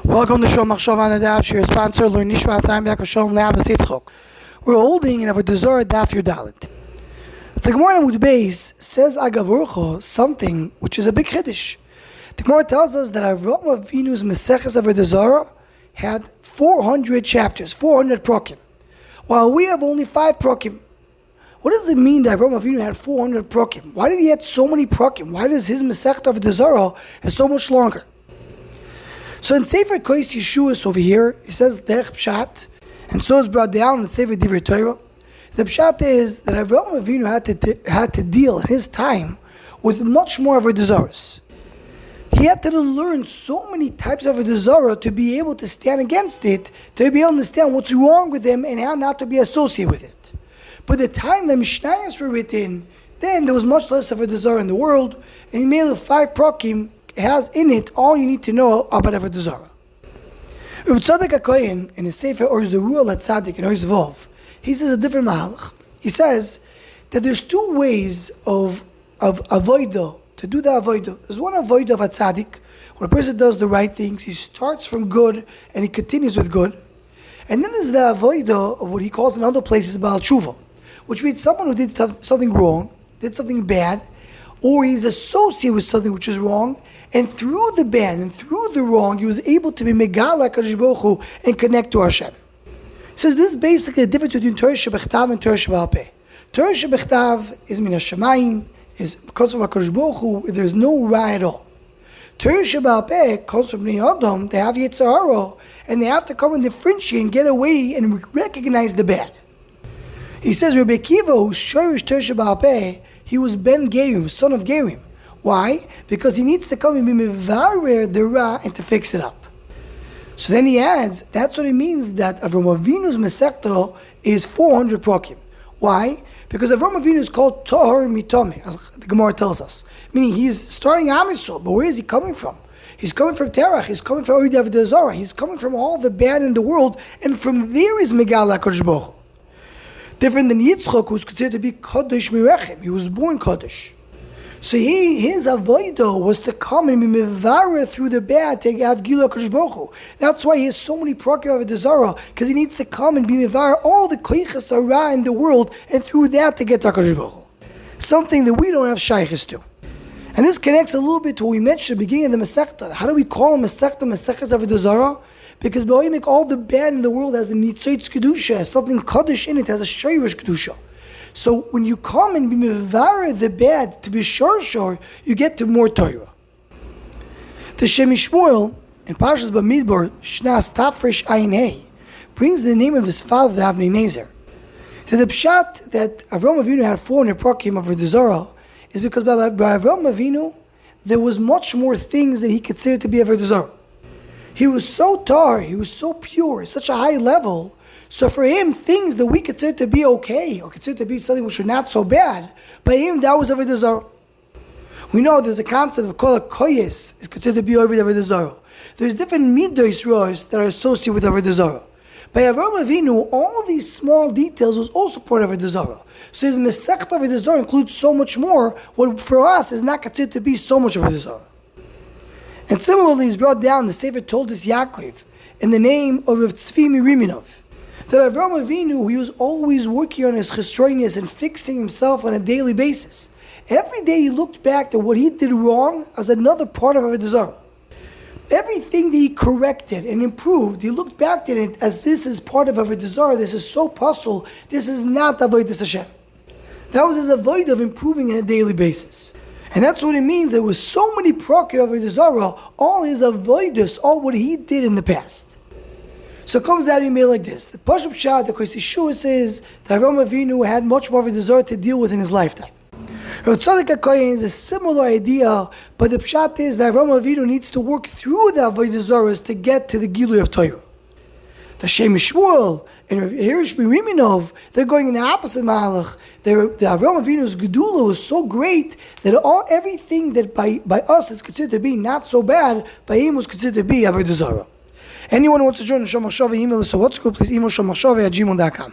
Welcome to Shom Machshava on the Daf. Shir sponsor Learn Nishma Asayim Yak Shalom Le'Abbas Yitzchok. We're holding in Avoda Zara Daf Yudalit. The Gemara in Amud Beis says Agavurcho something which is a big chiddush. The Gemara tells us that Avraham Avinu's Maseches Avoda Zara had 400 chapters, 400 prokim, while we have only 5 prokim. What does it mean that Avraham Avinu had 400 prokim? Why did he have so many prokim? Why does his Masechet Avoda Zara is so much longer? So in Sefer Kois Yeshuas over here, he says Derech Pshat, and so it's brought down in Sefer Divrei Torah. The Pshat is that Avraham Avinu had to deal in his time with much more Avodah Zaros. He had to learn so many types of Avodah Zara to be able to stand against it, to be able to understand what's wrong with him and how not to be associated with it. But the time the Mishnayos were written, then there was much less Avodah Zara in the world, and he made the 5 prokim has in it all you need to know about Avodah Zara. Reb Tzadok HaKohen in his Sefer Or Zerua Latzadik in Or Zvov, he says a different mahalach. He says that there's 2 ways of avodah, to do the avodah. There's one avodah of a tzaddik, where a person does the right things, he starts from good and he continues with good. And then there's the avodah of what he calls in other places Baal Tshuva, which means someone who did something wrong, did something bad, or he's associated with something which is wrong, and through the bad and through the wrong, he was able to be Megala HaKadosh Baruch Hu and connect to Hashem. He says this is basically the difference between Torah Shebechtav and Torah Sheba'al Peh. Torah Shebechtav is Min HaShamayim, is because of HaKadosh Baruch Hu, there's no ra at all. Torah Sheba'al Peh comes from Bnei Adam, they have Yetzer Hara, and they have to come and differentiate and get away and recognize the bad. He says Rabbi Akiva, who's Shorish Torah Sheba'al Peh, he was Ben Gerim, son of Gerim. Why? Because he needs to come and be mevarer the ra and to fix it up. So then he adds, that's what it means that Avraham Avinu's Masechta is 400 prokim. Why? Because Avraham Avinu is called Tahor Mitome, as the Gemara tells us. Meaning he's starting Am Yisrael, but where is he coming from? He's coming from Terach, he's coming from Orid Avodah Zara, he's coming from all the bad in the world, and from there is Megala HaKadosh Baruch Hu. Different than Yitzchok, who's considered to be Kodesh Mirechem. He was born Kodesh. So his avodah was to come and be mevarer through the bad to have Gila HaKadosh Baruch Hu. That's why he has so many prokim of Avodah Zara, because he needs to come and be mevarer all the koiches hara in the world, and through that to get to HaKadosh Baruch Hu. Something that we don't have shaykhs to. And this connects a little bit to what we mentioned at the beginning of the Masechta. How do we call a Masechta Maseches Avodah Zara? Because Ba'oimek, all the bad in the world has a Nitzotz Kedusha, has something Kaddish in it, has a Shayrish Kedusha. So when you come and be mevarer the bad to be shor, you get to more Torah. The Shem Yishmuel in Parshas Bamidbar Shnas Tafresh Ayin Hey brings the name of his father, the Avnei Nezer. The pshat that Avraham Avinu had 400 prokim of Avodah Zara is because by Avraham Avinu there was much more things that he considered to be Avodah Zara. He was so tar, he was so pure, such a high level. So for him, things that we consider to be okay, or consider to be something which are not so bad, by him that was Avodah Zara. We know there's a concept of kol koyes is considered to be Avodah Zara. There's different midos rois that are associated with Avodah Zara. By Avraham Avinu, all these small details was also part of Avodah Zara. So his Masechta Avodah Zara includes so much more, what for us is not considered to be so much Avodah Zara. And similarly, he's brought down the Sefer Toldos Yaakov in the name of Rav Tzvi Miriminov, that Avraham Avinu, he was always working on his chesroinus and fixing himself on a daily basis. Every day he looked back to what he did wrong as another part of Avodah Zara. Everything that he corrected and improved, he looked back at it as this is part of Avodah Zara, this is so puzzle, this is not Avodas Hashem. That was his avodah of improving on a daily basis. And that's what it means. There was so many prokim of Avodah Zara, all his avodas, all what he did in the past. So it comes out email like this. The Pashup Shah, the Kois Yeshua says that Avraham Avinu had much more of a desire to deal with in his lifetime. Rav Tzadok HaKohen is a similar idea, but the Pshat is that Avraham Avinu needs to work through the Avodah Zaras to get to the Gilui of Torah. The Shem Yishmuel and Hirish B'Riminov, they're going in the opposite mahalach. The Avraham Avinu's Gedula was so great that everything that by us is considered to be not so bad, by him was considered to be Avodah Zara. Anyone who wants to join the Shom Machshava email us, so what's good, please email shomachshava@gmail.com.